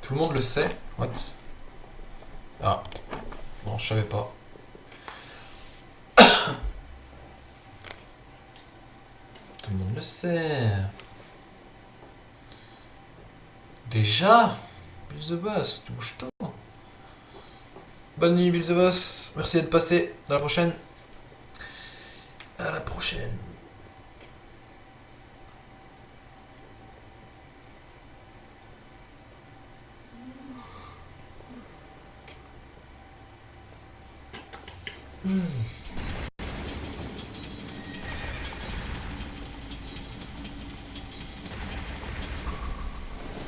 Tout le monde le sait. What? Ah. Non, je savais pas. Tout le monde le sait. Déjà? Bill the Boss, tu bouges toi. Bonne nuit Bill the Boss. Merci d'être passé. À la prochaine. À la prochaine.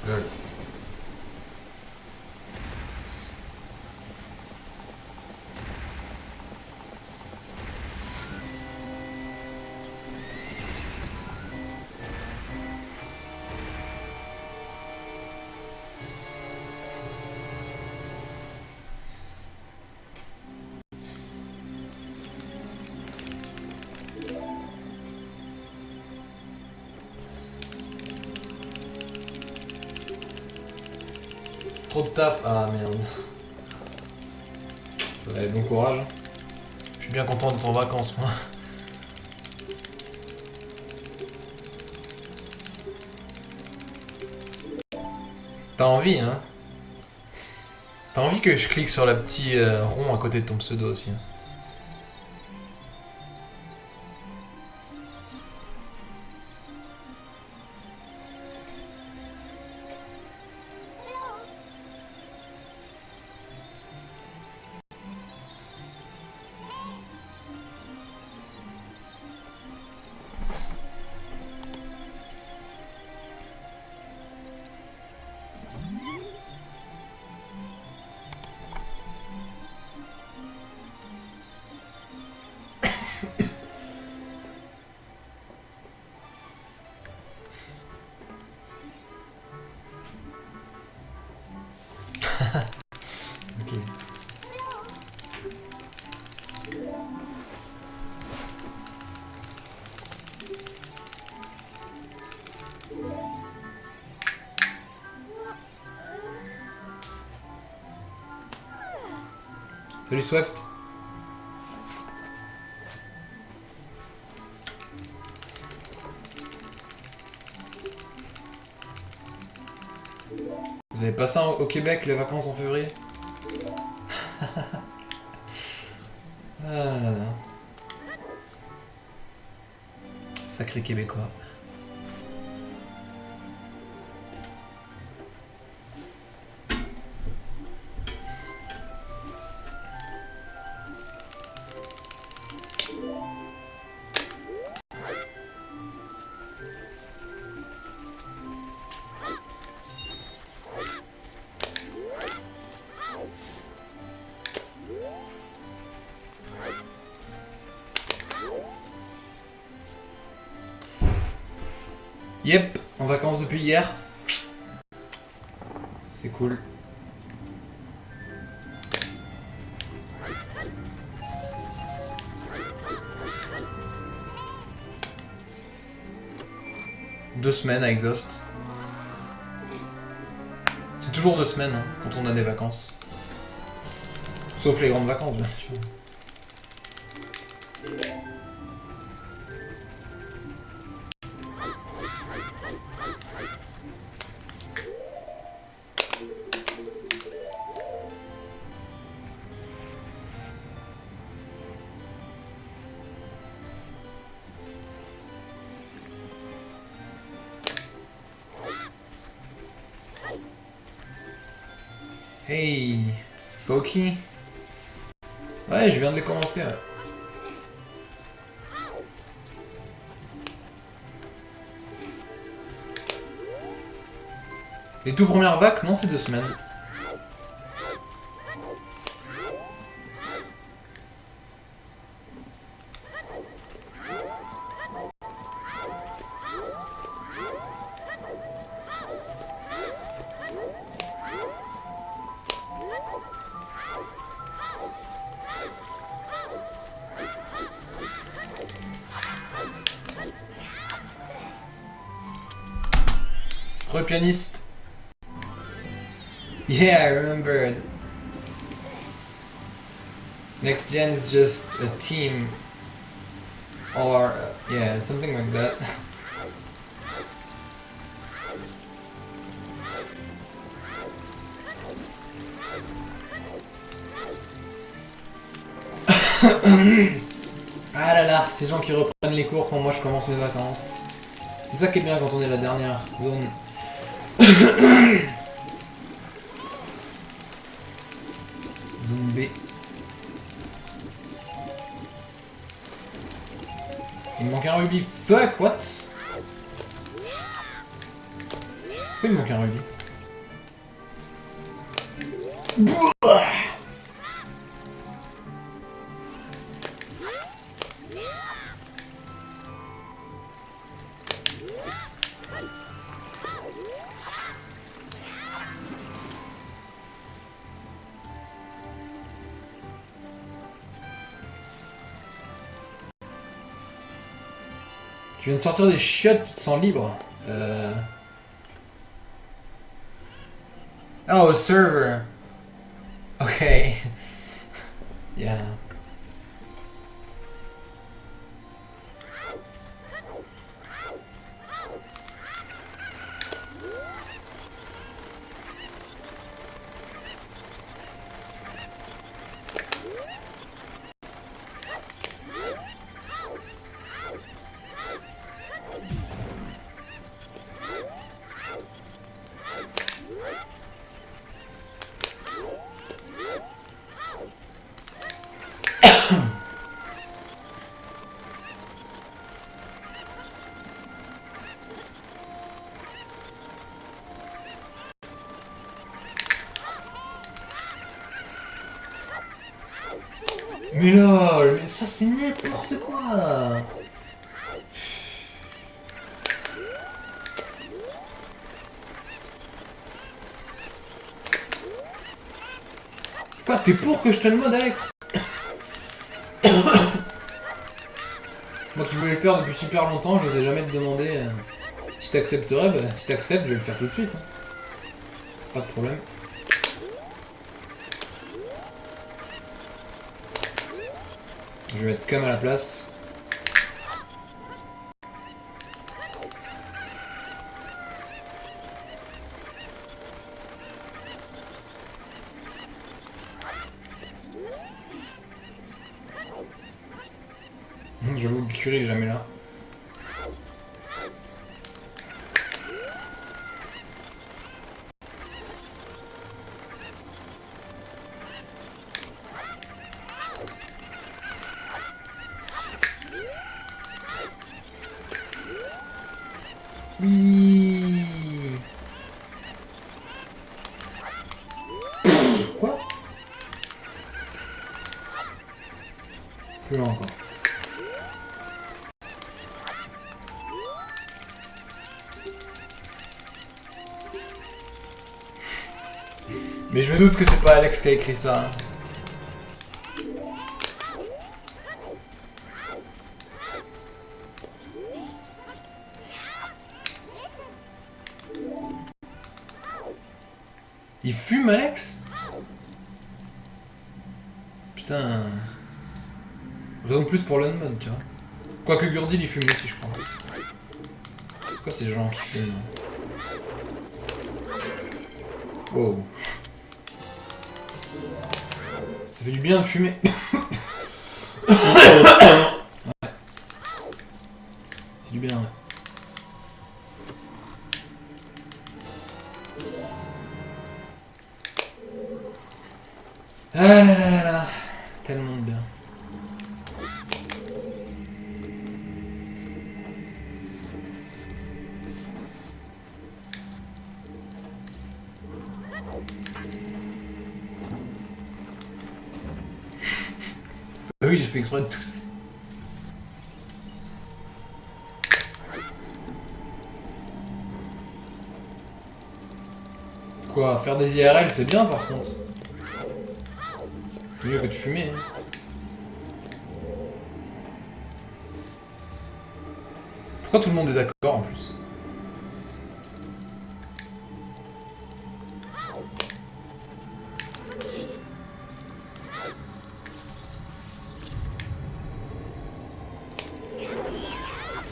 Lol. Trop de taf. Ah merde. Ouais, bon courage. Je suis bien content d'être en vacances, moi. T'as envie, hein? T'as envie que je clique sur le petit rond à côté de ton pseudo aussi, hein. Ok. Salut Swift. Vous avez pas ça au Québec, les vacances en février? Ah, sacré Québécois. Yep, en vacances depuis hier. C'est cool. Deux semaines à Exhaust. C'est toujours 2 semaines hein, quand on a des vacances. Sauf les grandes vacances, bien sûr. Hey, Foki. Ouais, je viens de les commencer. Ouais. Les tout premières vagues, non, c'est 2 semaines. Repianiste. Yeah, I remembered. Next Gen is just a team. Or, yeah, something like that. Ah là là, ces gens qui reprennent les cours quand moi je commence mes vacances. C'est ça qui est bien quand on est la dernière zone. Zone B. Il me manque un rubis. Fuck, what? Pourquoi il me manque un rubis? Tu viens de sortir des chiottes, tu te sens libre. Oh, server. Ok. Yeah. Mais lol, mais ça c'est n'importe quoi. Quoi, t'es pour que je te le mode, Alex? Moi qui voulais le faire depuis super longtemps, je n'osais jamais te demander si t'accepterais. Bah, si t'acceptes, je vais le faire tout de suite. Hein. Pas de problème. Je vais mettre Scam à la place. J'avoue, le curé est jamais là. Oui. Quoi? Plus loin encore. Mais je me doute que c'est pas Alex qui a écrit ça. Hein. Il fume, Alex? Putain. Raison de plus pour l'unmod, tu vois. Quoique Gurdil il fume aussi, je crois. C'est quoi ces gens qui fument? Wow. Ça fait du bien de fumer. Ouais. C'est du bien, ouais. Ah là là là là. Tellement de bien. Bah oui, j'ai fait exprès de tousser. Quoi, faire des IRL c'est bien par contre. C'est mieux que de fumer. Hein. Pourquoi tout le monde est d'accord en plus?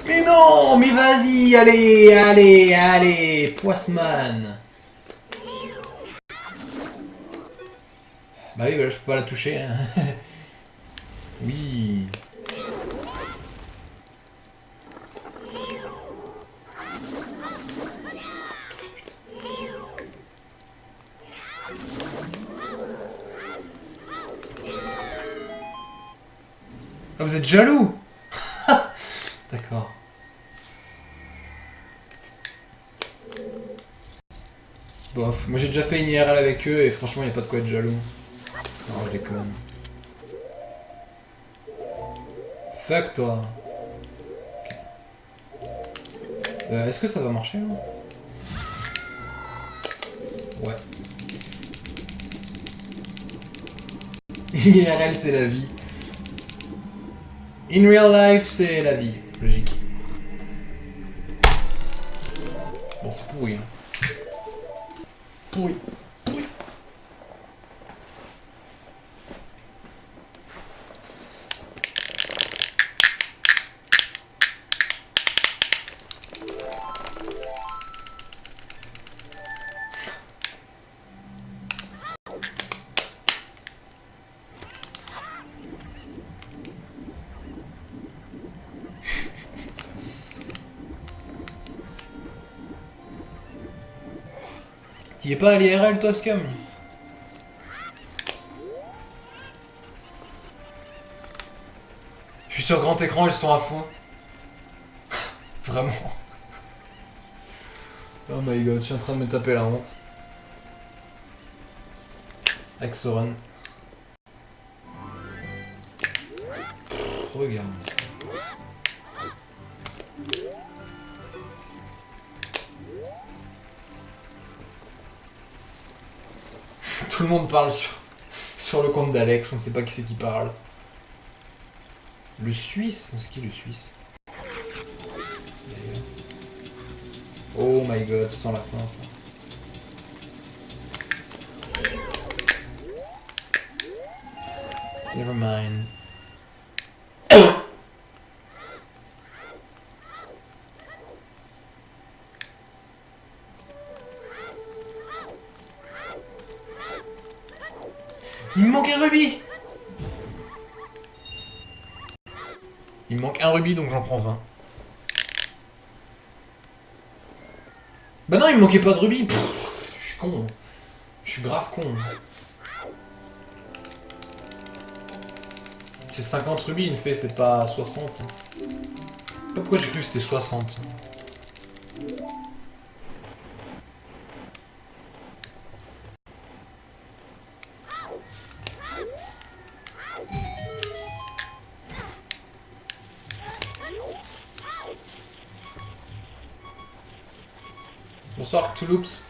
Mais non, mais vas-y, allez, allez, allez, Poisman. Bah oui, voilà, je peux pas la toucher. Hein. Oui. Ah, vous êtes jaloux. D'accord. Bof, moi j'ai déjà fait une IRL avec eux et franchement y a pas de quoi être jaloux. Non, je déconne. Fuck toi. Est-ce que ça va marcher là? Ouais. IRL c'est la vie. In real life c'est la vie. Logique. Bon c'est pourri hein. Pourri. T'y es pas à l'IRL toi Scum? Je suis sur grand écran, ils sont à fond. Vraiment. Oh my god, je suis en train de me taper la honte. Avec Soren. Regarde ça. Tout le monde parle sur le compte d'Alex, on sait pas qui c'est qui parle. Le Suisse? C'est qui le Suisse? Oh my god, c'est sans la fin ça. Never mind. Il me manque un rubis. Il me manque un rubis donc j'en prends 20. Bah non, il me manquait pas de rubis. Pff, je suis con. Je suis grave con. C'est 50 rubis, il me fait, c'est pas 60. Je sais pas pourquoi j'ai cru que c'était 60. Bonsoir Touloups.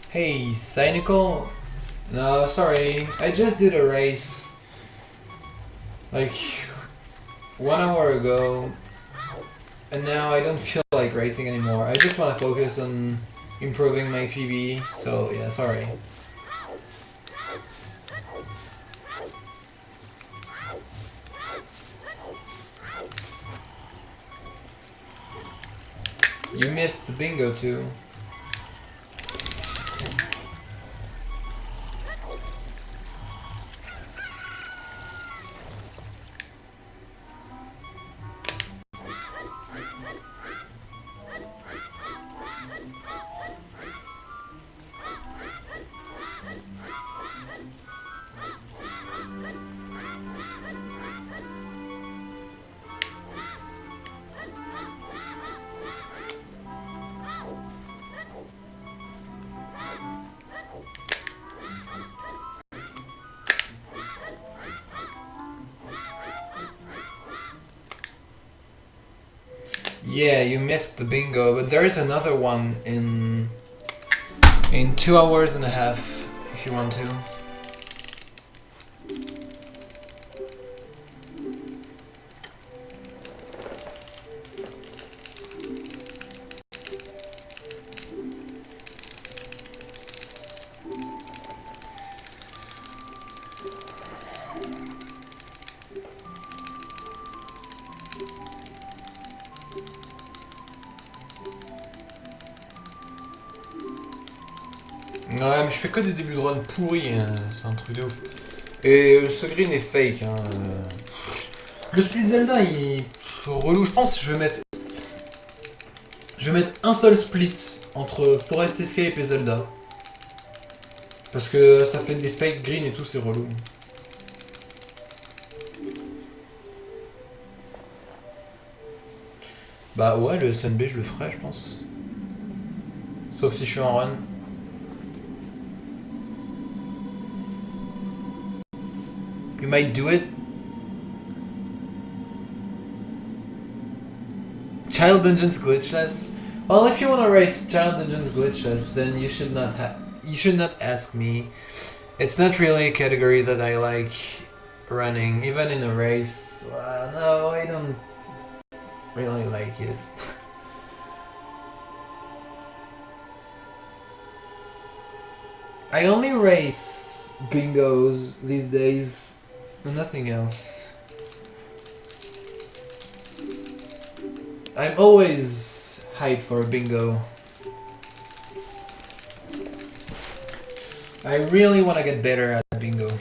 Hey, Cynical? No, sorry. I just did a race. Like 1 hour ago. And now I don't feel like racing anymore. I just want to focus on improving my PB. So yeah, sorry. You missed the bingo too. Yeah, you missed the bingo, but there is another one in 2 hours and a half if you want to. Ouais, mais je fais que des débuts de run pourris, hein. C'est un truc de ouf. Et ce green est fake. Hein. Le split Zelda, il relou. Je pense que je vais mettre un seul split entre Forest Escape et Zelda. Parce que ça fait des fake green et tout, c'est relou. Bah ouais, le SNB, je le ferai, je pense. Sauf si je suis en run. You might do it. Child Dungeons glitchless. Well, if you wanna race Child Dungeons glitchless, then you should not ask me. It's not really a category that I like running, even in a race. No, I don't really like it. I only race bingos these days, nothing else. I'm always hyped for a bingo. I really want to get better at bingo.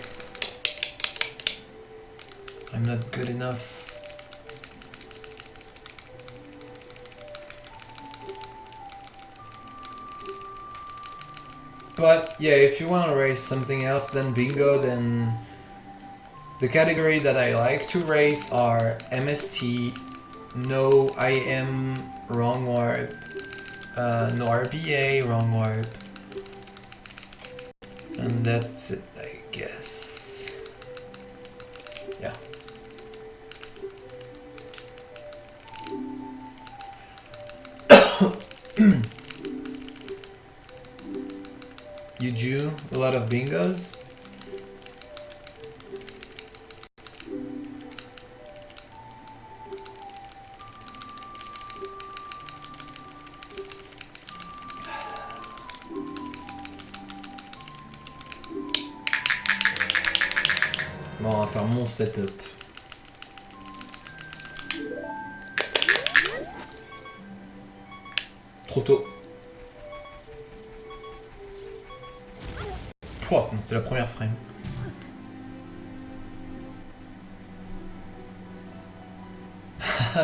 I'm not good enough. But yeah, if you want to race something else than bingo, then the category that I like to race are MST, no IM, wrong warp, no RBA, wrong warp. And that's it, I guess. Yeah. You do a lot of bingos? Bon, on va faire mon setup. Trop tôt. Pouah, c'était la première frame.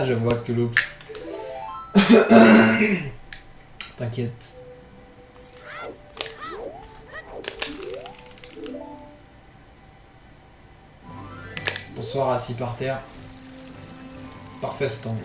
Je vois que tu loupes. T'inquiète. Bonsoir, assis par terre. Parfait, c'est tendu.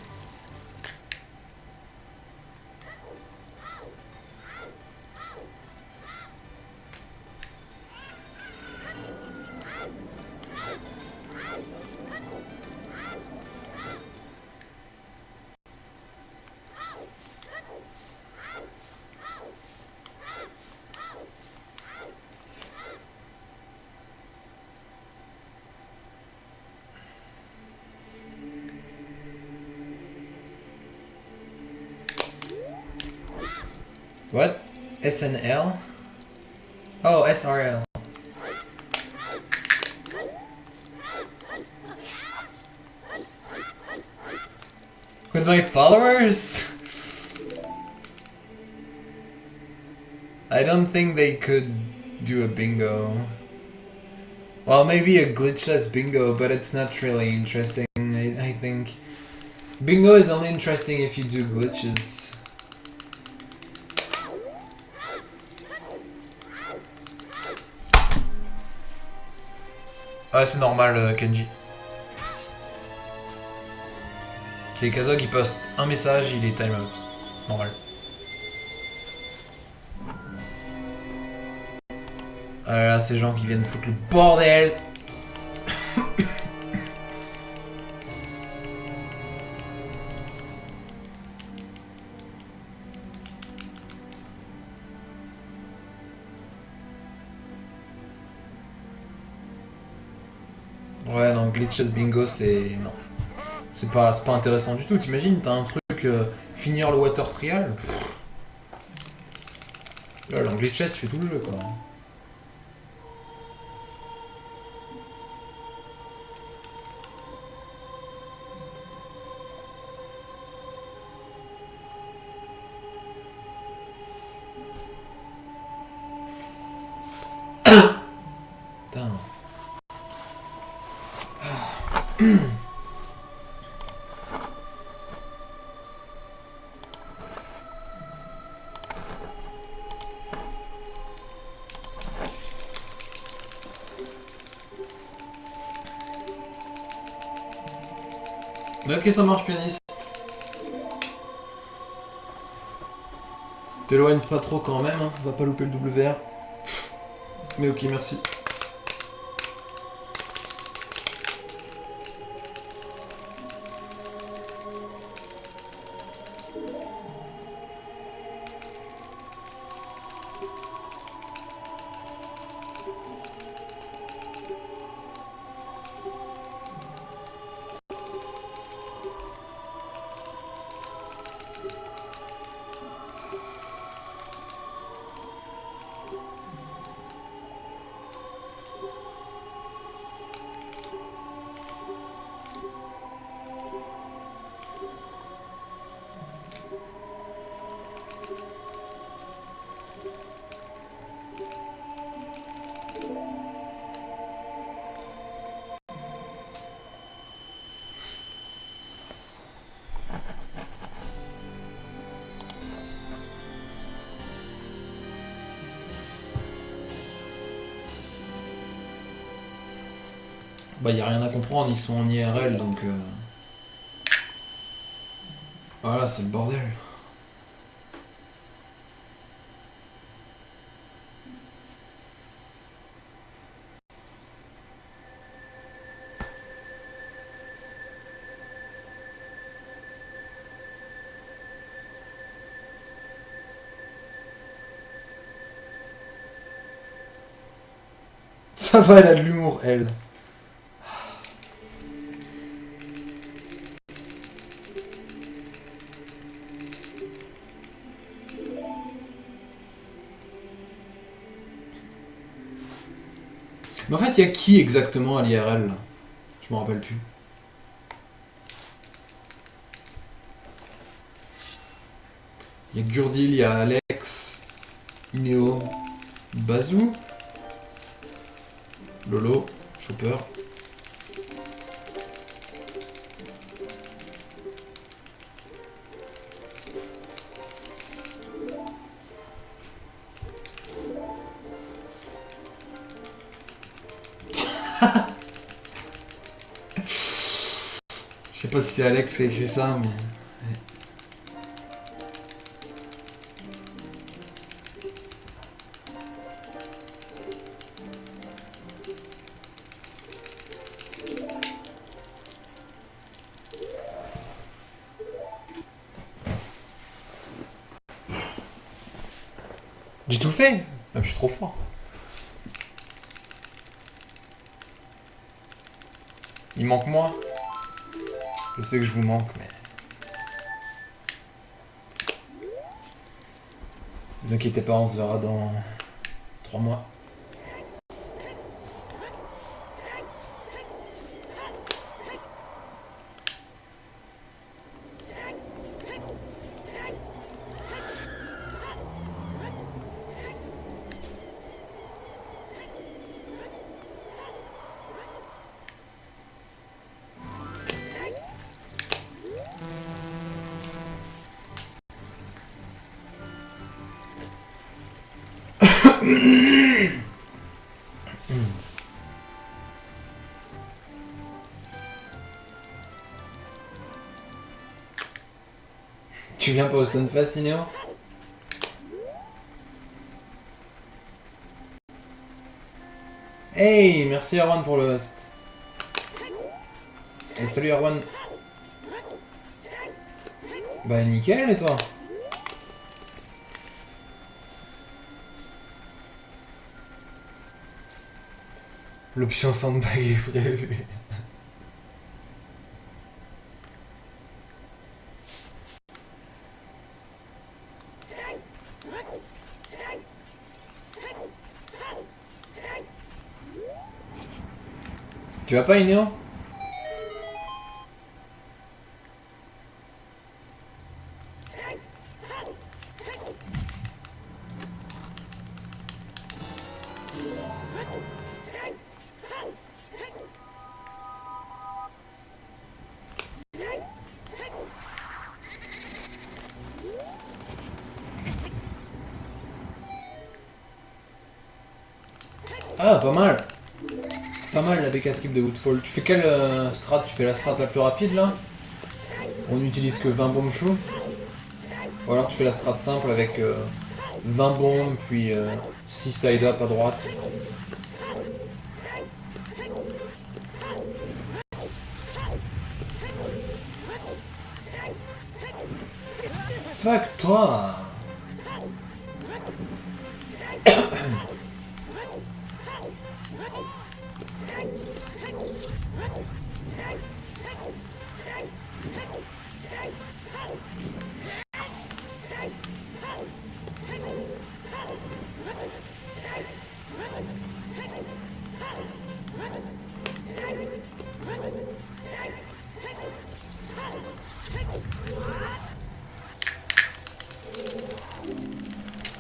What? SNL? Oh, SRL. With my followers? I don't think they could do a bingo. Well, maybe a glitchless bingo, but it's not really interesting, I think. Bingo is only interesting if you do glitches. Ouais, c'est normal, Kenji. Ok, Kazog il poste un message, il est time out. Normal. Ah là là, ces gens qui viennent foutre le bordel. Ouais, non, glitches bingo, c'est. Non. C'est pas intéressant du tout. T'imagines, t'as un truc, finir le water trial. Là, en glitches, tu fais tout le jeu, quoi. Ok, ça marche, pianiste. T'éloigne pas trop quand même, hein. Va pas louper le WR. Mais ok, merci. Bah, y a rien à comprendre, ils sont en IRL donc. Voilà, c'est le bordel. Ça va, elle a de l'humour, elle. Mais en fait, y a qui exactement à l'IRL là? Je me rappelle plus. Y a Gurdil, y a Alex, Inéo, Bazou, Lolo, Chopper. Je sais pas si c'est Alex qui a écrit ça, mais. J'ai tout fait. Ah, je suis trop fort. Il manque moi. Je sais que je vous manque, mais. Ne vous inquiétez pas, on se verra dans 3 mois. Tu viens pas au Stunfest, Inéo? Hey, merci Erwan pour le host. Et salut Erwan. Bah nickel, et toi? L'option sandbag est prévue. Tu vas pas, Inéo? Ah, pas mal. Pas mal la BK skip de Woodfall. Tu fais quelle strat? Tu fais la strat la plus rapide là? On n'utilise que 20 bombes chauds. Ou alors tu fais la strat simple avec 20 bombes, puis 6 side up à droite. Fuck toi!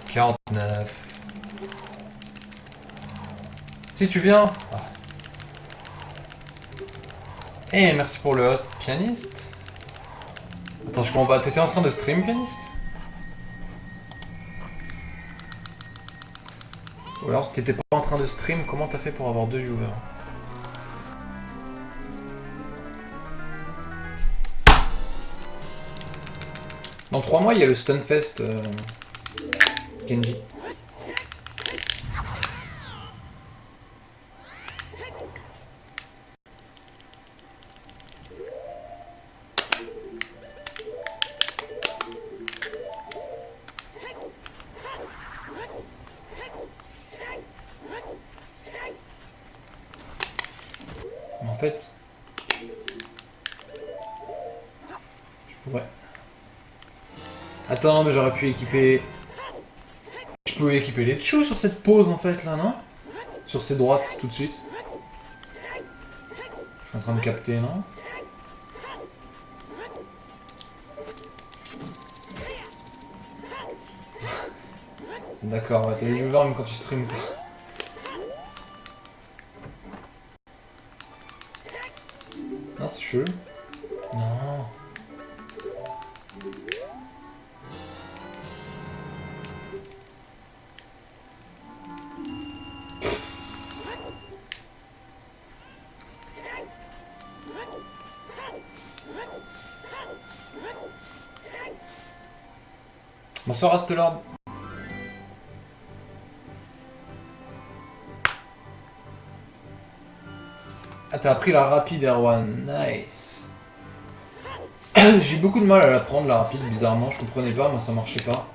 « 49. Si tu viens. Ah. Eh, merci pour le host, pianiste. Attends, je comprends pas. T'étais en train de stream, pianiste? Ou alors, si t'étais pas en train de stream, comment t'as fait pour avoir 2 viewers? Dans 3 mois, il y a le Stunfest, Kenji. En fait, je pourrais. Attends, mais j'aurais pu équiper. Je pouvais équiper les Chou sur cette pause en fait là, non? Sur ces droites tout de suite. Je suis en train de capter, non? D'accord, ouais, t'as des viewers même quand tu streams. Non, c'est chelou. Non. Bonsoir Astelord. Ah, t'as appris la rapide, Erwan. Nice. J'ai eu beaucoup de mal à l'apprendre, la rapide, bizarrement. Je comprenais pas, moi ça marchait pas.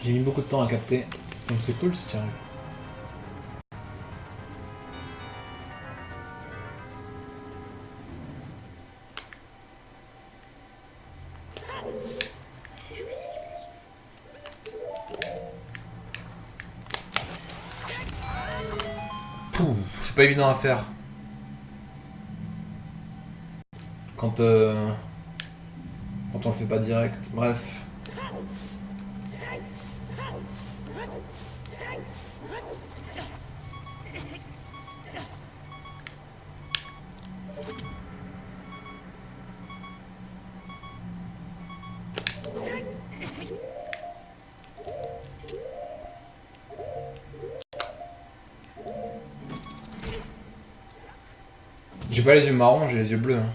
J'ai mis beaucoup de temps à capter. Donc c'est cool ce tirage. C'est pas évident à faire. Quand on le fait pas direct. Bref. J'ai pas les yeux marrons, j'ai les yeux bleus. Hein.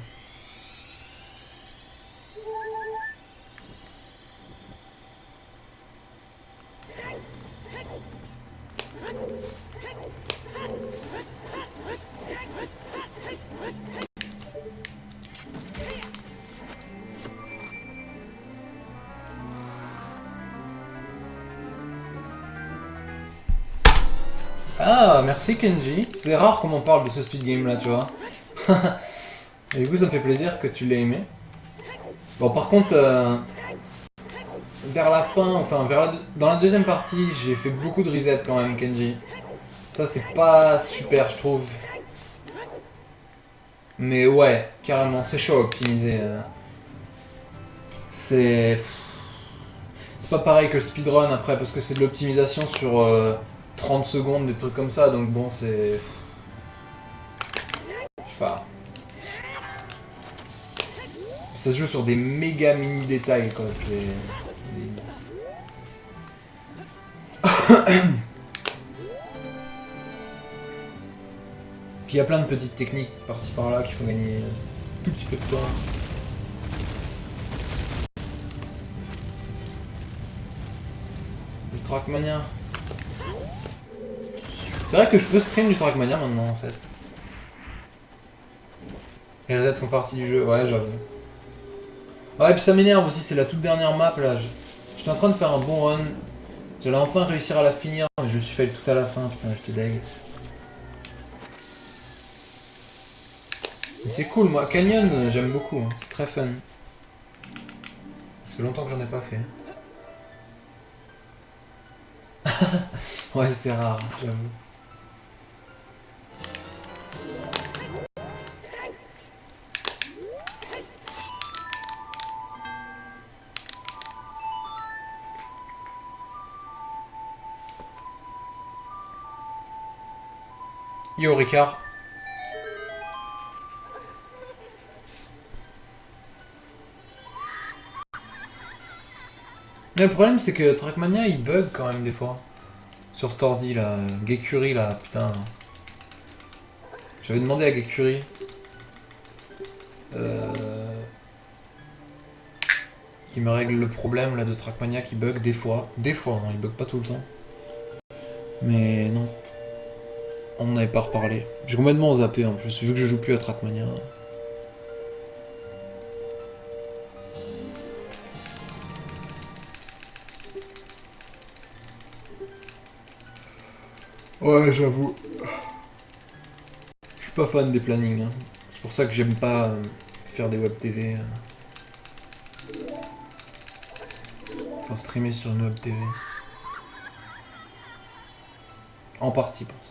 Ah, merci Kenji. C'est rare qu'on m'en parle de ce speed game là, tu vois. Et du coup, ça me fait plaisir que tu l'aies aimé. Bon, par contre, vers la fin, enfin, dans la deuxième partie, j'ai fait beaucoup de reset quand même, Kenji. Ça, c'était pas super, je trouve. Mais ouais, carrément, c'est chaud à optimiser. C'est pas pareil que le speedrun après, parce que c'est de l'optimisation sur 30 secondes, des trucs comme ça, donc bon, c'est... Je sais pas. Ça se joue sur des méga mini détails, quoi, c'est... il y a plein de petites techniques par-ci par-là qui font gagner un tout petit peu de temps. Le Trackmania. C'est vrai que je peux stream du Trackmania maintenant en fait. Les resets font partie du jeu, ouais j'avoue. Ouais, et puis ça m'énerve aussi, c'est la toute dernière map là. J'étais en train de faire un bon run. J'allais enfin réussir à la finir, mais je me suis fait tout à la fin, putain, j'étais deg. Mais c'est cool, moi, Canyon, j'aime beaucoup, hein. C'est très fun. Ça fait longtemps que j'en ai pas fait. Ouais, c'est rare, j'avoue. Yo, Ricard. Mais le problème, c'est que Trackmania, il bug quand même des fois. Sur Stordy, là, Gekuri, là, putain. J'avais demandé à Gekuri. Qui me règle le problème, là, de Trackmania qui bug des fois. Des fois, hein, il bug pas tout le temps. Mais non. On n'en avait pas reparlé. J'ai complètement zappé en plus, vu que je joue plus à Trackmania. Ouais, j'avoue. Je suis pas fan des plannings. Hein. C'est pour ça que j'aime pas faire des web TV. Enfin, streamer sur une web TV. En partie pour ça.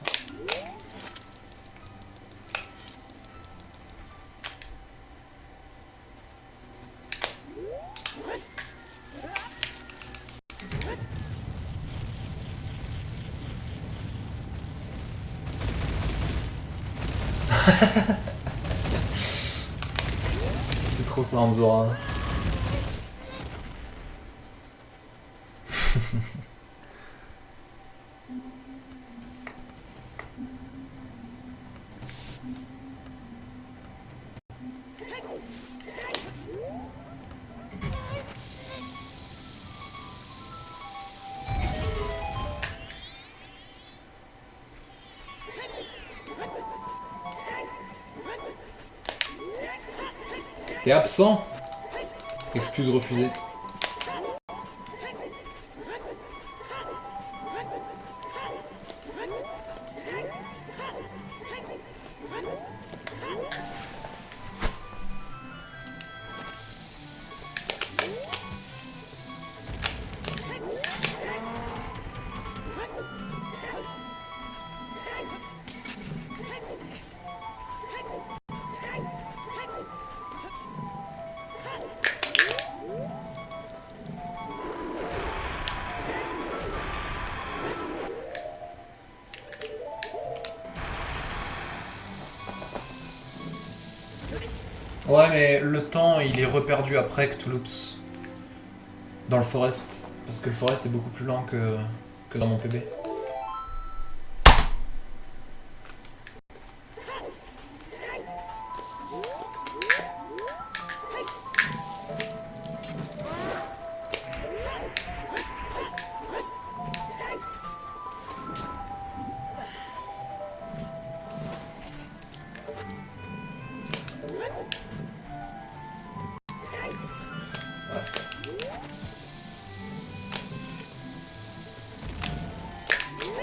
C'est trop ça, Anzora. T'es absent? Excuse refusée. Ouais, mais le temps, il est reperdu après Cthulhups. Dans le forest. Parce que le forest est beaucoup plus lent que dans mon PB.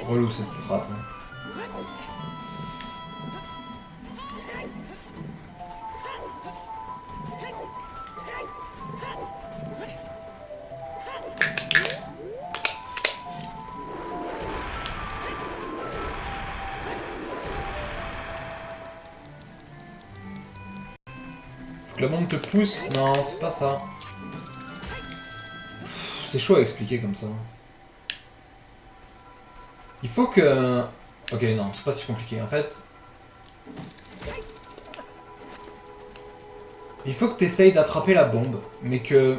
Relou cette strat. Faut que la bombe te pousse. Non, c'est pas ça. C'est chaud à expliquer comme ça. Il faut que... Ok, non, c'est pas si compliqué. En fait, il faut que tu essayes d'attraper la bombe, mais que...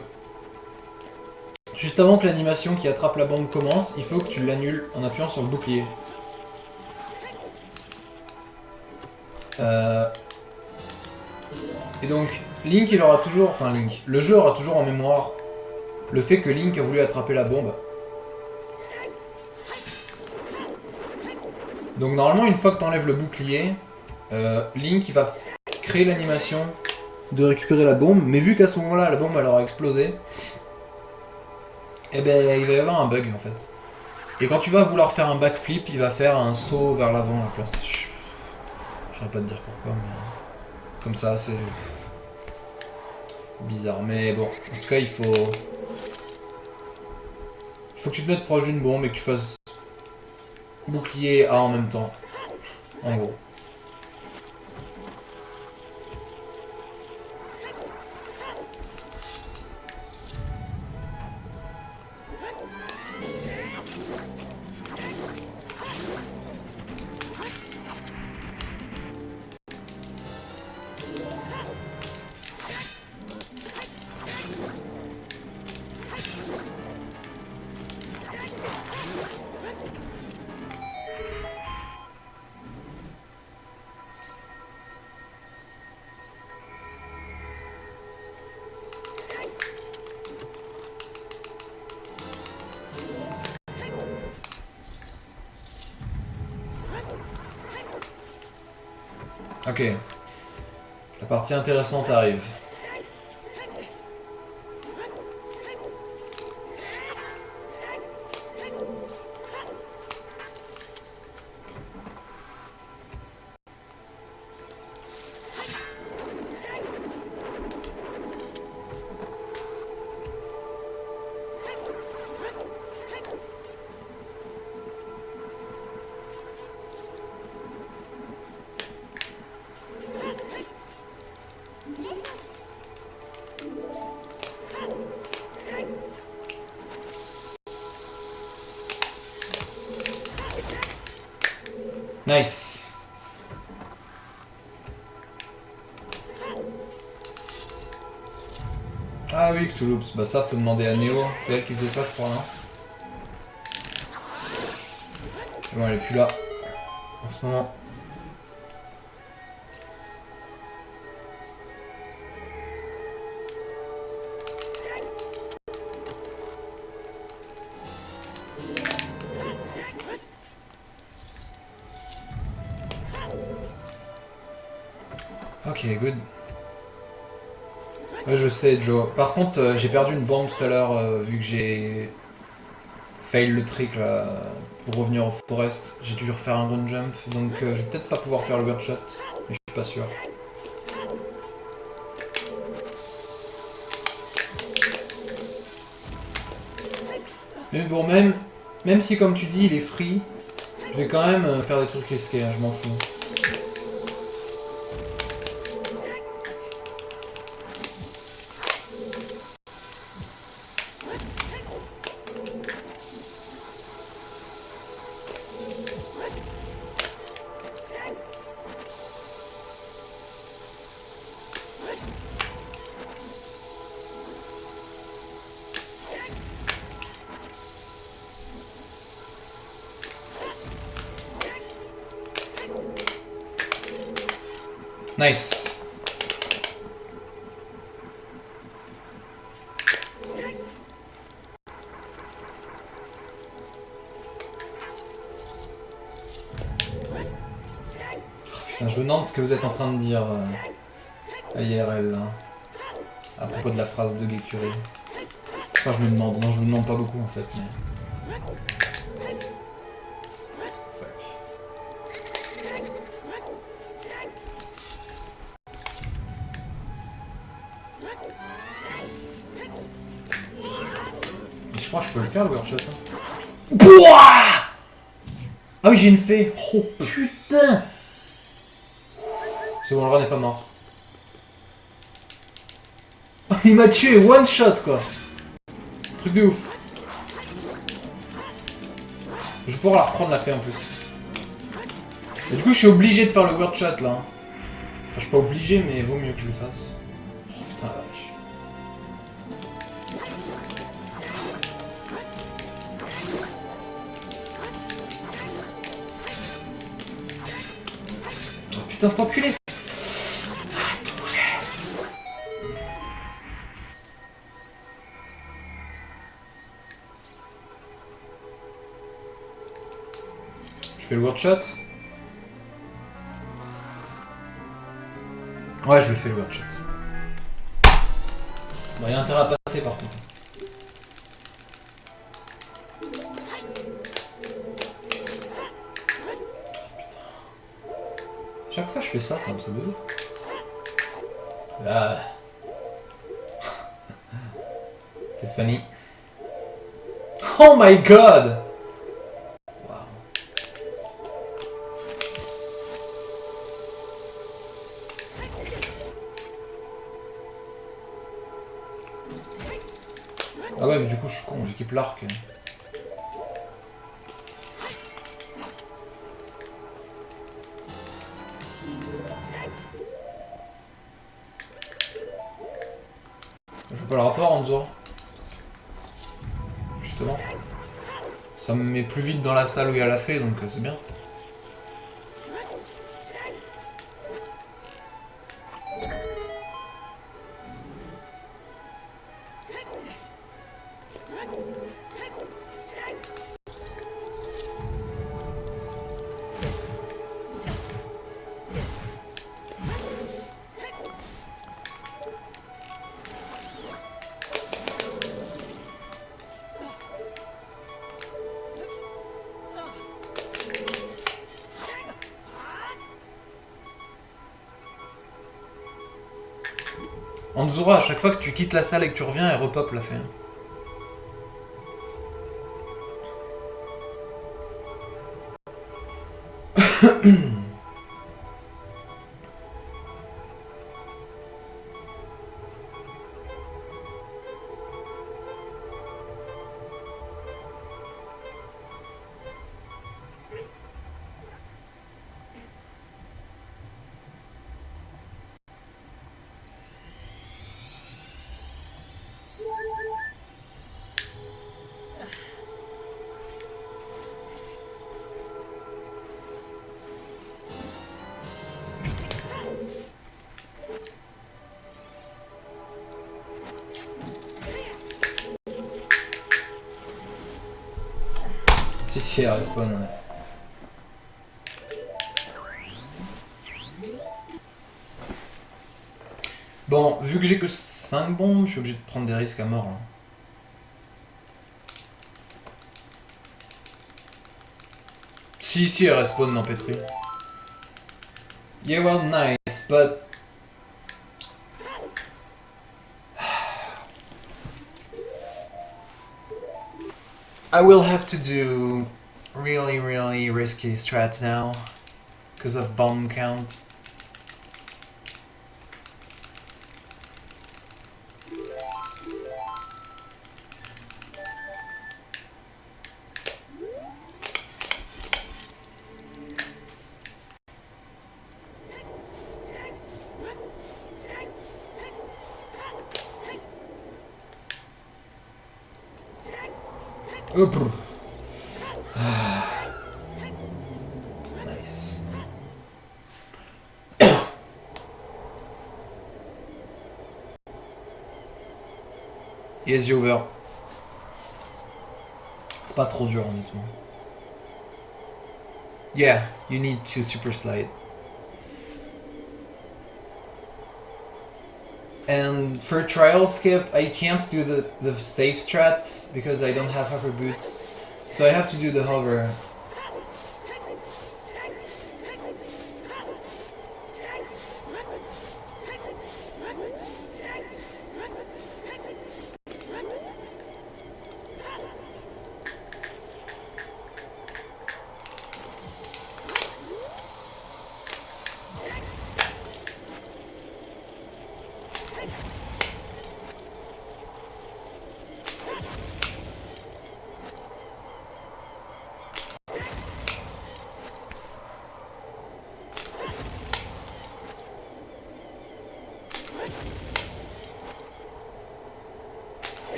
Juste avant que l'animation qui attrape la bombe commence, il faut que tu l'annules en appuyant sur le bouclier. Et donc, Link, il aura toujours... Enfin, Link. Le jeu aura toujours en mémoire le fait que Link a voulu attraper la bombe. Donc, normalement, une fois que tu enlèves le bouclier, Link, il va créer l'animation de récupérer la bombe. Mais vu qu'à ce moment-là, la bombe, elle aura explosé, eh ben, il va y avoir un bug, en fait. Et quand tu vas vouloir faire un backflip, il va faire un saut vers l'avant à la place. Je saurais pas te dire pourquoi, mais... C'est comme ça, c'est... bizarre. Mais bon, en tout cas, il faut... Il faut que tu te mettes proche d'une bombe et que tu fasses bouclier A en même temps. En gros. Ok. La partie intéressante arrive. Nice. Ah oui, Cthulhups. Bah ça, faut demander à Neo. C'est elle qui faisait ça, je crois, non? Et bon, elle est plus là. En ce moment. Ok, good. Ouais, je sais, Joe. Par contre, j'ai perdu une bombe tout à l'heure, vu que j'ai fail le trick là, pour revenir au forest. J'ai dû refaire un run jump, donc je vais peut-être pas pouvoir faire le word shot, mais je suis pas sûr. Mais bon, même si comme tu dis, il est free, je vais quand même faire des trucs risqués, hein, je m'en fous. Nice. Putain, je me demande ce que vous êtes en train de dire à IRL là, à propos de la phrase de Gekuri. Enfin, je me demande, non, je me demande pas beaucoup en fait, mais... Je crois que je peux le faire le workshop. Hein. Pouah! Ah oui, j'ai une fée. Oh putain! C'est bon, le run n'est pas mort. Il m'a tué one shot quoi. Truc de ouf. Je vais pouvoir la reprendre la fée en plus. Et du coup, je suis obligé de faire le word chat là. Enfin, je suis pas obligé, mais vaut mieux que je le fasse. Oh putain la vache. putain, cet enculé. Je fais le word shot. Ouais, je le fais le word shot. Bon, il y a intérêt à passer par contre. Chaque fois que je fais ça, c'est un truc de ouf. Ah. C'est funny. Oh my god! Wow. Ah ouais, mais du coup, je suis con, j'équipe l'arc. Je vois pas le rapport en faisant. Justement. Ça me met plus vite dans la salle où il y a la fée, donc c'est bien. Anzura, à chaque fois que tu quittes la salle et que tu reviens, elle repop la fée. Si, elle respawn, ouais. Bon, vu que j'ai que 5 bombes, je suis obligé de prendre des risques à mort. Hein. Si, elle respawn dans Petri. Yeah, well, nice, but... I will have to do really risky strats now. Because of bomb count. Hop. Nice. Yes, j'ai ouvert. C'est pas trop dur honnêtement. Yeah, you need to super slide. And for trial skip, I can't do the safe strats because I don't have hover boots. So I have to do the hover.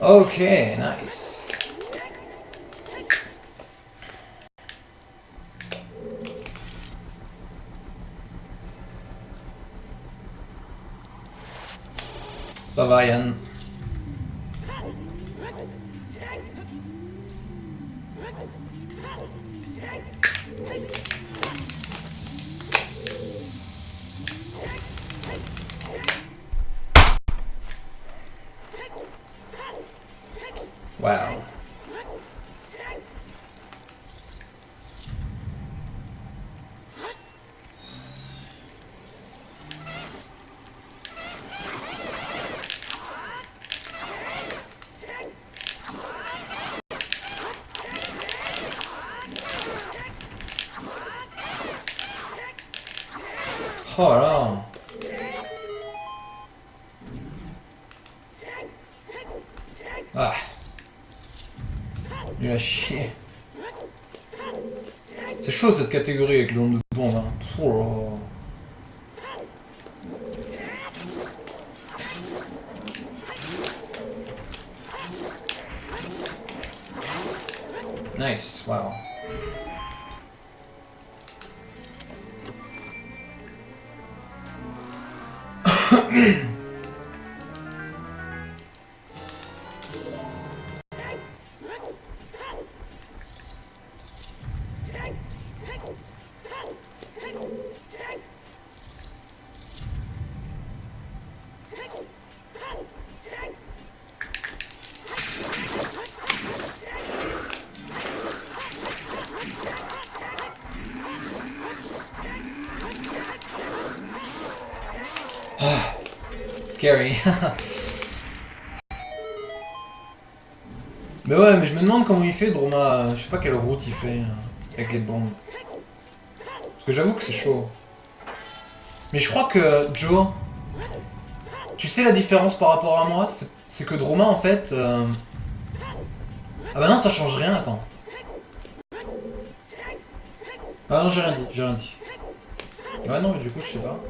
Okay, nice. Ça va, Yann. Wow. Oh là. Ah. Nul à chier. C'est chaud cette catégorie avec le nombre de bombes. Hein. Oh. Nice, wow. Scary. Mais ouais, mais je me demande comment il fait, Droma. Je sais pas quelle route il fait avec les bombes. Parce que j'avoue que c'est chaud. Mais je crois que, Joe, tu sais la différence par rapport à moi? C'est que Droma, en fait... Ah bah non, ça change rien, attends. Ah non, j'ai rien dit, j'ai rien dit. Ouais, non, mais du coup, je sais pas.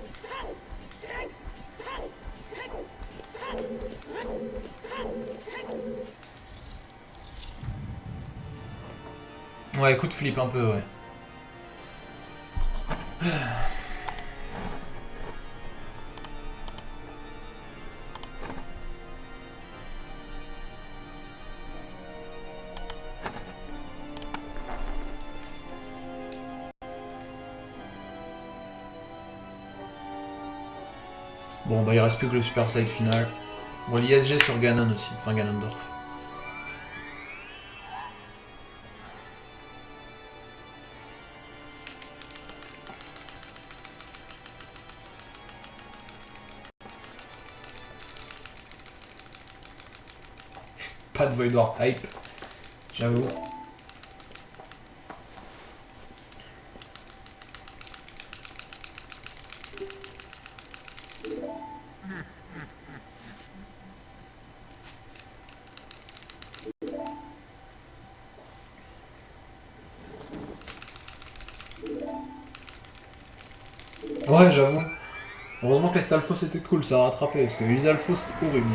Ouais, écoute, flip un peu, ouais. Bon, bah il reste plus que le Super Side final. Bon, l'ISG sur Ganon aussi, enfin Ganondorf. Pas de Void Warp hype, j'avoue. Ouais, j'avoue. Heureusement que l'Estalfos c'était cool, ça a rattrapé, parce que l'Isalfos c'était horrible.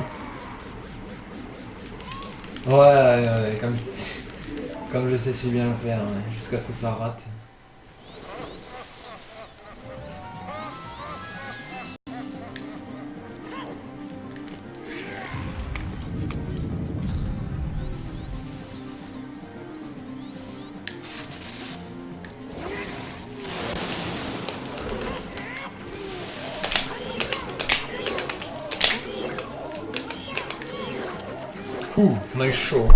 Ouais, comme je sais si bien le faire, ouais, jusqu'à ce que ça rate. Ouh, on a eu chaud.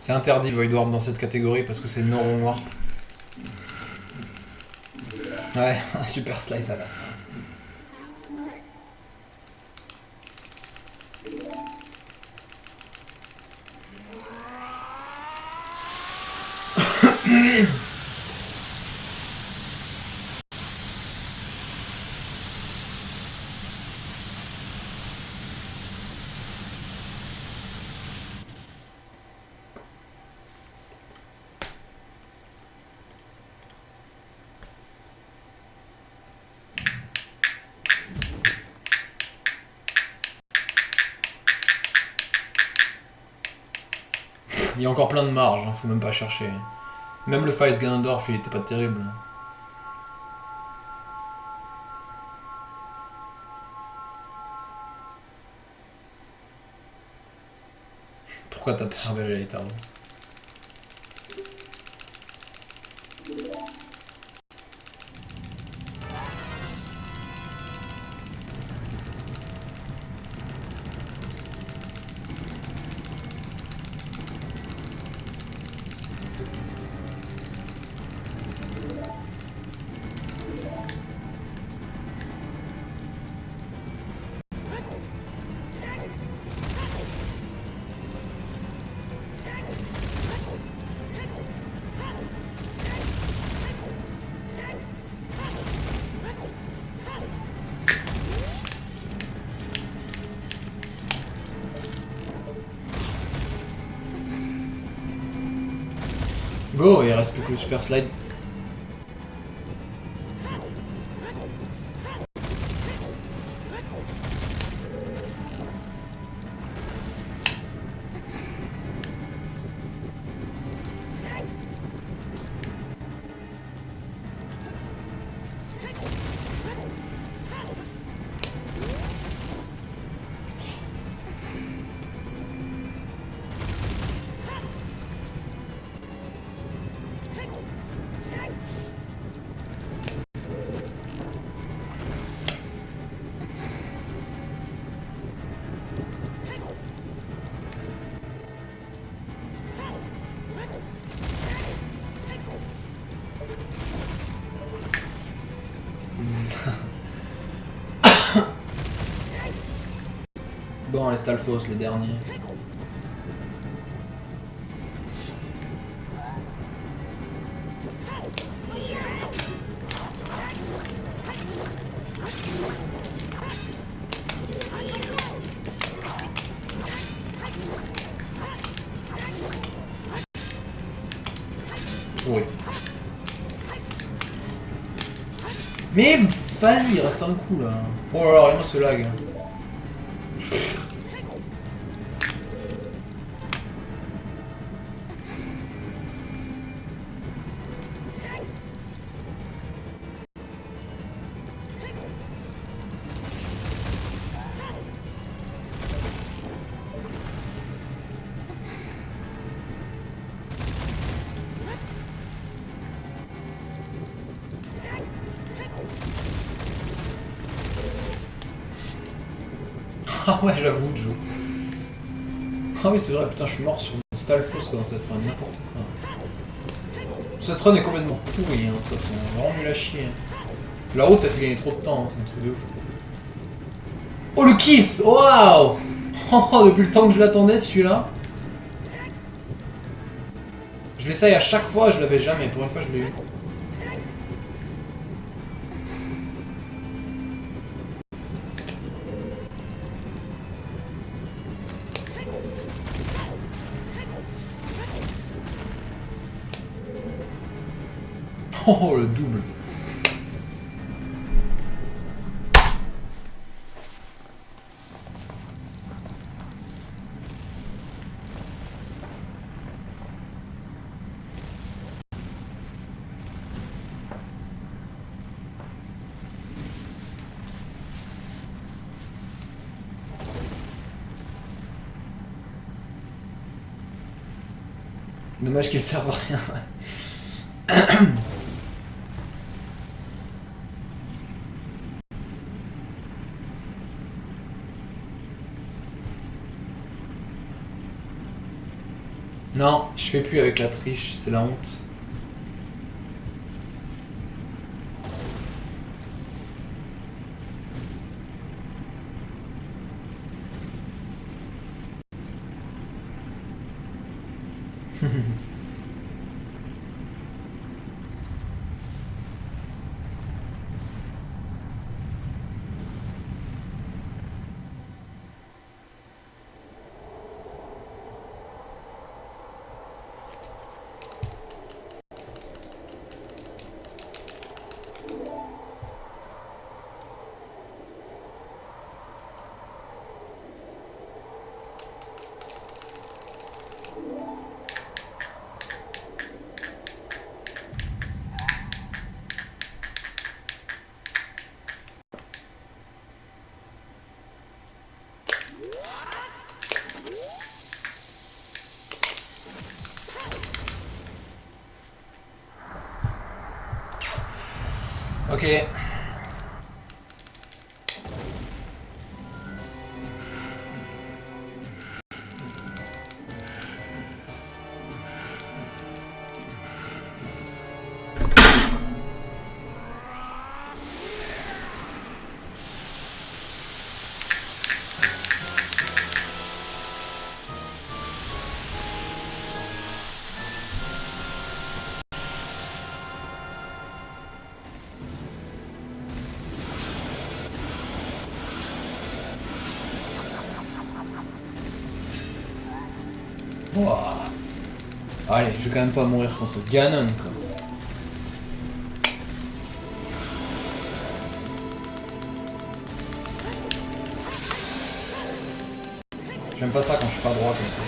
C'est interdit Void Warp dans cette catégorie parce que c'est no warp. Ouais, un super slide à la fin. Il y a encore plein de marge, hein, faut même pas chercher. Même le fight Ganondorf, il était pas terrible. Pourquoi t'as pas rebelle les tards? Go, il reste plus que le super slide. Bon, les Stalfos, le dernier. Oui. Mais vas-y, il reste un coup là. Oh là là, regarde ce lag. Ah ouais, j'avoue, Joe. Ah oui, c'est vrai, putain, je suis mort sur une Stalfos dans cette run, n'importe quoi. Cette run est complètement pourrie, hein, de toute façon, vraiment nul à chier. La route a fait gagner trop de temps, hein, c'est un truc de ouf. Oh le kiss! Waouh! Oh, depuis le temps que je l'attendais celui-là. Je l'essaye à chaque fois, je l'avais jamais, pour une fois je l'ai eu. Oh le double. Dommage qu'il serve à rien. Non, je fais plus avec la triche, c'est la honte. Ok. Ouah. Allez, je vais quand même pas mourir contre Ganon, quoi. J'aime pas ça quand je suis pas droit comme ça.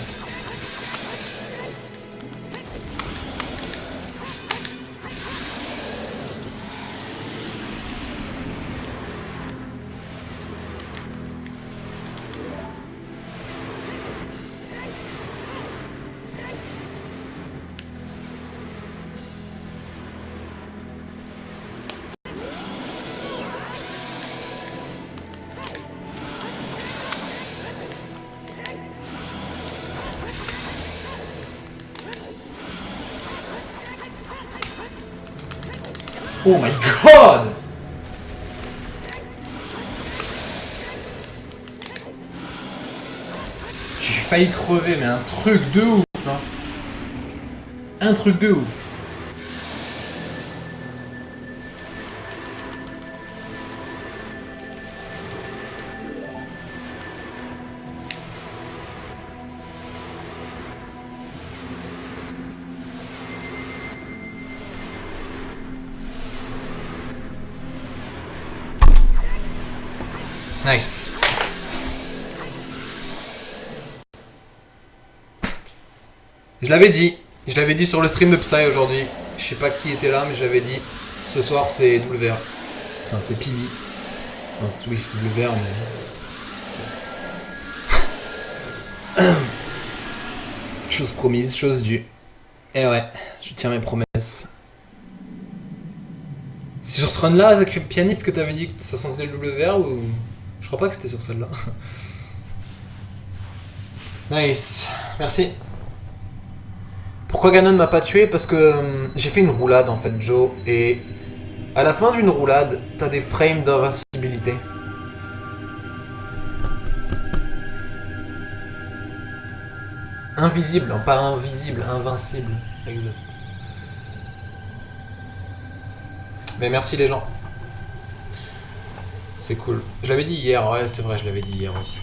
Oh my god! J'ai failli crever, mais un truc de ouf, hein. Un truc de ouf. Nice. Je l'avais dit sur le stream de Psy aujourd'hui. Je sais pas qui était là, mais j'avais dit. Ce soir, c'est WR. Enfin, c'est Pibi. Enfin, oui, c'est WR, mais. Chose promise, chose due. Et ouais, je tiens mes promesses. C'est sur ce run-là, avec le pianiste, que t'avais dit que ça sentait le WR ou. Je crois pas que c'était sur celle-là. Nice. Merci. Pourquoi Ganon m'a pas tué? Parce que j'ai fait une roulade en fait, Joe, et à la fin d'une roulade, t'as des frames d'invincibilité. Invisible, hein, pas invisible, invincible. Exact. Mais merci les gens. C'est cool. Je l'avais dit hier, ouais c'est vrai, je l'avais dit hier aussi.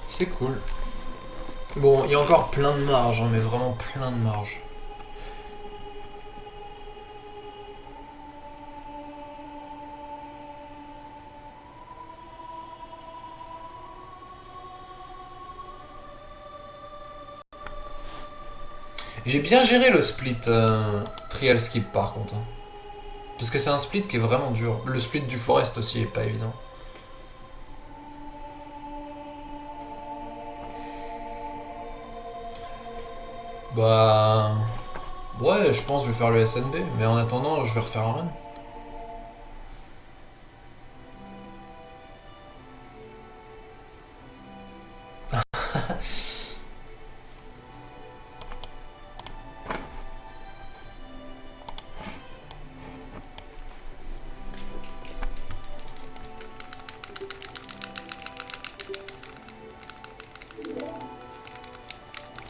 C'est cool. Bon, il y a encore plein de marge, hein, mais vraiment plein de marge. J'ai bien géré le split trial skip par contre. Hein. Parce que c'est un split qui est vraiment dur. Le split du forest aussi est pas évident. Bah... Ouais, je pense que je vais faire le SNB. Mais en attendant, je vais refaire un run.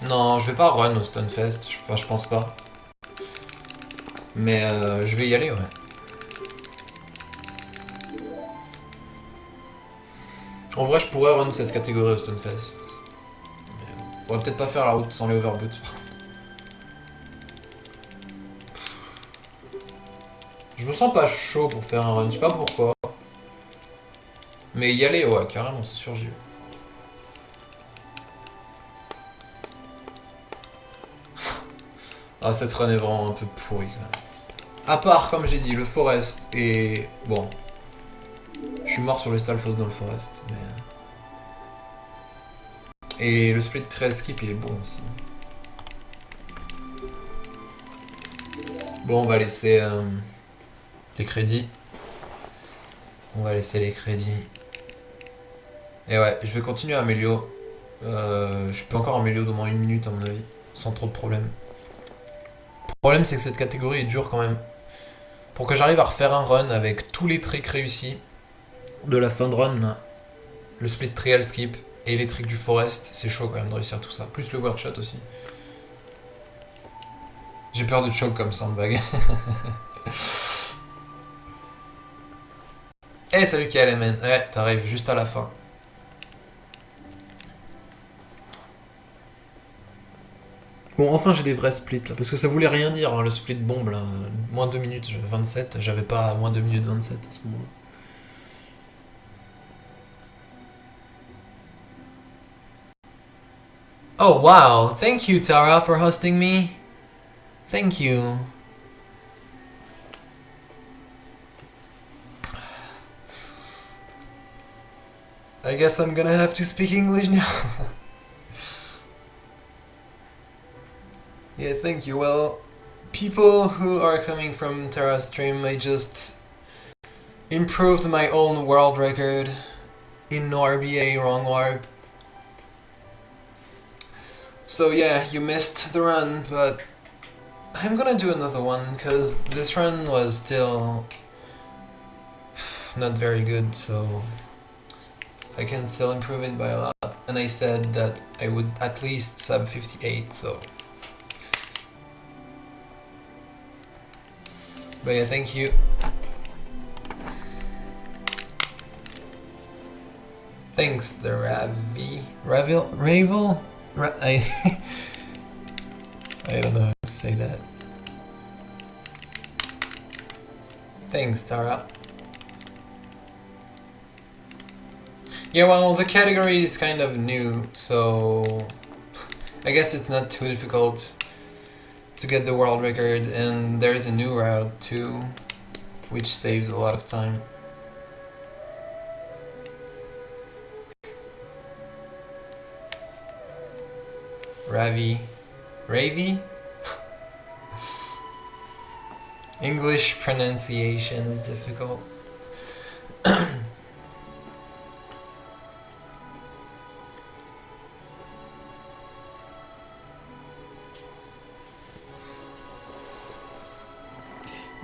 Non, je vais pas run au Stunfest. Enfin, je pense pas. Mais je vais y aller, ouais. En vrai, je pourrais run cette catégorie au Stunfest. Mais faudrait peut-être pas faire la route sans les overboots, par contre. Je me sens pas chaud pour faire un run, je sais pas pourquoi. Mais y aller, ouais, carrément, c'est sûr, j'y vais. Ah, cette run est vraiment un peu pourrie, quand même. À part, comme j'ai dit, le forest et... Bon. Je suis mort sur le Stalfos dans le forest. Mais... Et le split trail skip il est bon aussi. Bon, on va laisser les crédits. On va laisser les crédits. Et ouais, je vais continuer à améliorer. Je peux encore améliorer d'au moins 1 minute à mon avis, sans trop de problèmes. Le problème c'est que cette catégorie est dure quand même. Pour que j'arrive à refaire un run avec tous les tricks réussis de la fin de run, là, le split trial skip et les tricks du forest, c'est chaud quand même de réussir tout ça. Plus le word shot aussi. J'ai peur de choke comme sandbag. Eh salut KLMN, ouais t'arrives juste à la fin. Bon, enfin j'ai des vrais splits là, parce que ça voulait rien dire, hein, le split bombe là. Moins 2 minutes 27, j'avais pas moins 2 minutes 27 à ce moment-là. Oh wow, thank you Tara for hosting me. Thank you. I guess I'm gonna have to speak English now. Yeah, thank you. Well, people who are coming from Terra Stream, I just improved my own world record in no RBA wrong warp. So yeah, you missed the run, but I'm gonna do another one, because this run was still not very good, so I can still improve it by a lot. And I said that I would at least sub 58, so... But yeah, thank you. Thanks, the Ravel? I don't know how to say that. Thanks, Tara. Yeah, well, the category is kind of new, so I guess it's not too difficult to get the world record, and there is a new route too, which saves a lot of time. Ravi? English pronunciation is difficult.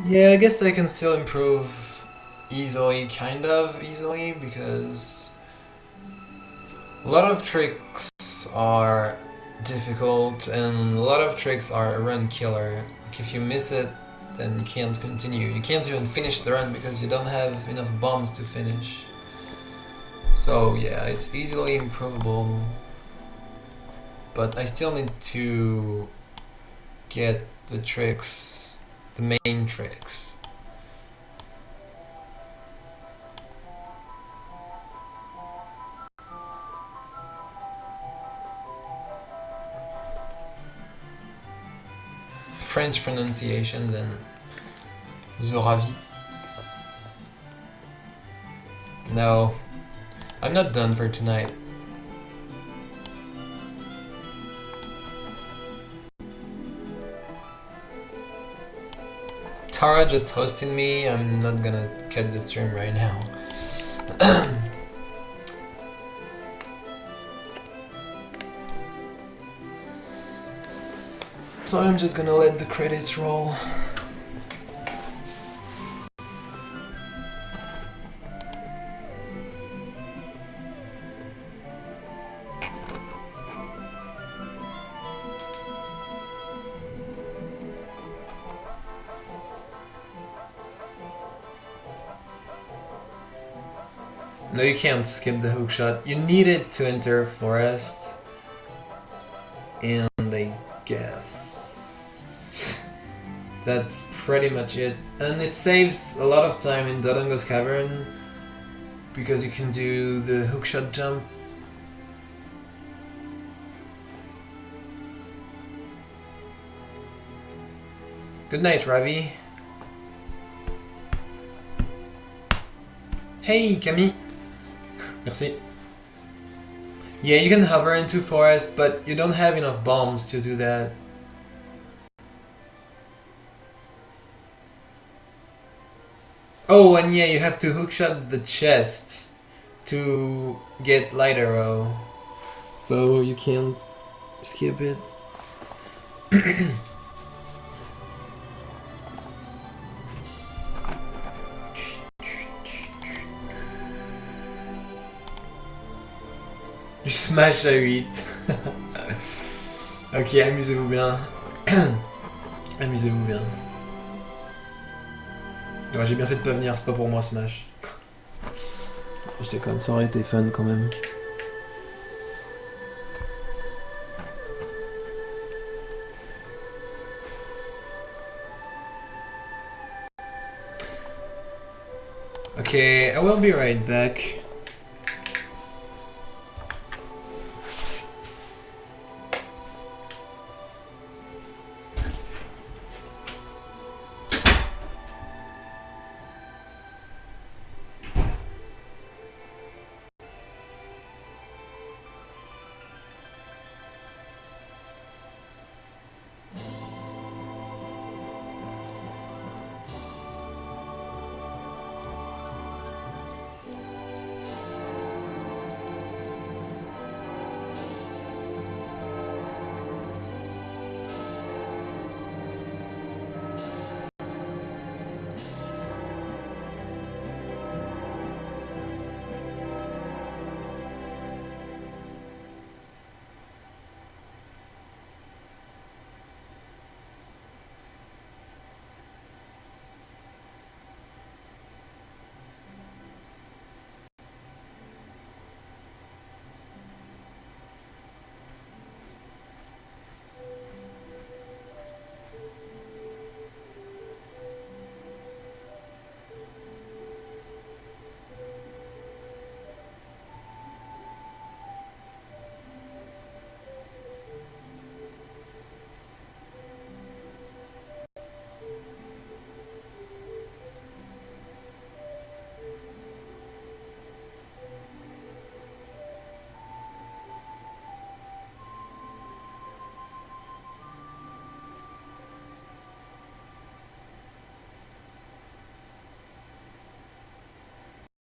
Yeah, I guess I can still improve easily, kind of easily, because a lot of tricks are difficult and a lot of tricks are a run killer. Like if you miss it, then you can't continue. You can't even finish the run because you don't have enough bombs to finish. So yeah, it's easily improvable, but I still need to get the tricks, the main tricks. French pronunciation, then Zoravi. No, I'm not done for tonight. Tara just hosting me, I'm not gonna cut the stream right now. So I'm just gonna let the credits roll. No, you can't skip the hookshot. You need it to enter forest. And I guess that's pretty much it. And it saves a lot of time in Dodongo's Cavern because you can do the hookshot jump. Good night, Ravi. Hey, Camille. Merci. Yeah, you can hover into forest, but you don't have enough bombs to do that. Oh, and yeah, you have to hookshot the chests to get light arrow. So you can't skip it. Du smash à 8. Ok, amusez-vous bien. Amusez-vous bien. Ouais, j'ai bien fait de pas venir, c'est pas pour moi Smash. Je déconne, ça aurait été fun quand même. Okay, I will be right back.